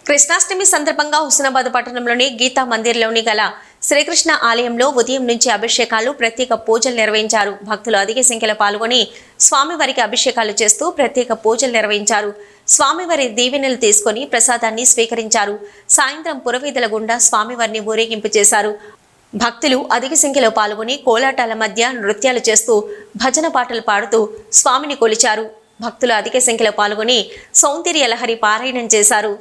కృష్ణాష్టమి సందర్భంగా హుస్నాబాద్ పట్టణంలోని గీతా మందిర్లోని గల శ్రీకృష్ణ ఆలయంలో ఉదయం నుంచి అభిషేకాలు ప్రత్యేక పూజలు నిర్వహించారు. భక్తులు అధిక సంఖ్యలో పాల్గొని స్వామివారికి అభిషేకాలు చేస్తూ ప్రత్యేక పూజలు నిర్వహించారు. స్వామివారి దీవెనలు తీసుకుని ప్రసాదాన్ని స్వీకరించారు. సాయంత్రం పురవీధుల గుండా స్వామివారిని ఊరేగింపు చేశారు. భక్తులు అధిక సంఖ్యలో పాల్గొని కోలాటాల మధ్య నృత్యాలు చేస్తూ భజన పాటలు పాడుతూ స్వామిని కొలిచారు. భక్తులు అధిక సంఖ్యలో పాల్గొని సౌందర్య లహరి పారాయణం చేశారు.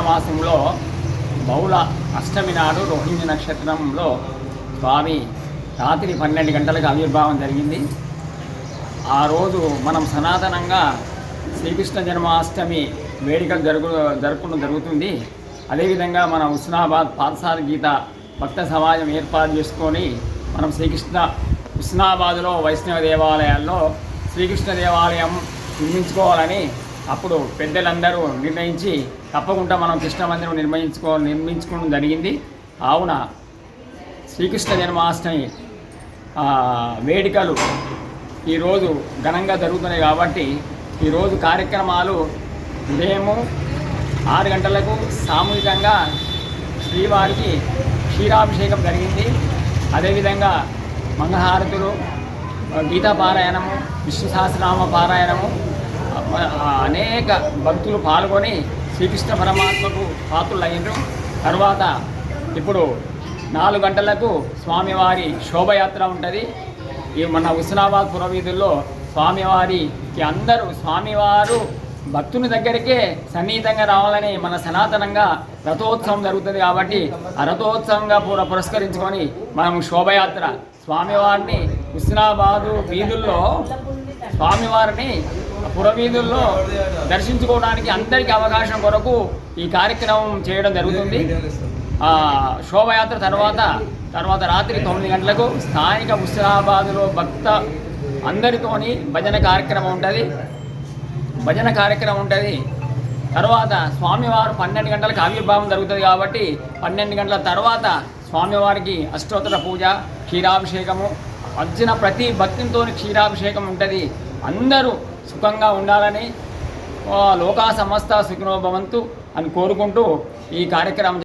మాసంలో బహుళ అష్టమి నాడు రోహిణి నక్షత్రంలో స్వామి రాత్రి 12 గంటలకు ఆవిర్భావం జరిగింది. ఆ రోజు మనం సనాతనంగా శ్రీకృష్ణ జన్మాష్టమి వేడుకలు జరుపుకోవడం జరుగుతుంది. అదేవిధంగా మన హుస్నాబాద్ పాదసార గీత భక్త సమాజం ఏర్పాటు చేసుకొని మనం హుస్నాబాద్లో వైష్ణవ దేవాలయాల్లో శ్రీకృష్ణ దేవాలయం నిర్మించుకోవాలని అప్పుడు పెద్దలందరూ నిర్ణయించి తప్పకుండా మనం కృష్ణ మందిరం నిర్మించుకోవడం జరిగింది. కావున శ్రీకృష్ణ జన్మాష్టమి వేడుకలు ఈరోజు ఘనంగా జరుగుతున్నాయి కాబట్టి ఈరోజు కార్యక్రమాలు ఉదయము 6 గంటలకు సామూహికంగా శ్రీవారికి క్షీరాభిషేకం జరిగింది. అదేవిధంగా మంగళహారతులు, గీతా పారాయణము, విష్ణు సహస్రనామ పారాయణము, అనేక భక్తులు పాల్గొని శ్రీకృష్ణ పరమాత్మకు పాత్రులయ్యారు. తర్వాత ఇప్పుడు 4 గంటలకు స్వామివారి శోభయాత్ర ఉంటుంది. ఈ మన హుస్నాబాద్ పురవీధుల్లో స్వామివారికి అందరూ స్వామివారు భక్తుని దగ్గరికే సన్నిహితంగా రావాలని మన సనాతనంగా రథోత్సవం జరుగుతుంది. కాబట్టి ఆ రథోత్సవంగా పురస్కరించుకొని మనం శోభయాత్ర స్వామివారిని హుస్నాబాదు వీధుల్లో స్వామివారిని పురవీధుల్లో దర్శించుకోవడానికి అందరికీ అవకాశం కొరకు ఈ కార్యక్రమం చేయడం జరుగుతుంది. శోభయాత్ర తర్వాత రాత్రి 9 గంటలకు స్థానిక హుస్నాబాదులో భక్త అందరితోని భజన కార్యక్రమం ఉంటుంది. తర్వాత స్వామివారు 12 గంటలకు ఆవిర్భావం జరుగుతుంది కాబట్టి 12 గంటల తర్వాత స్వామివారికి అష్టోత్తర పూజ, క్షీరాభిషేకము, వచ్చిన ప్రతి భక్తితో క్షీరాభిషేకం ఉంటుంది. అందరూ సుఖంగా ఉండాలని లోకా సమస్త సుఖినో భవంతు అని కోరుకుంటూ ఈ కార్యక్రమం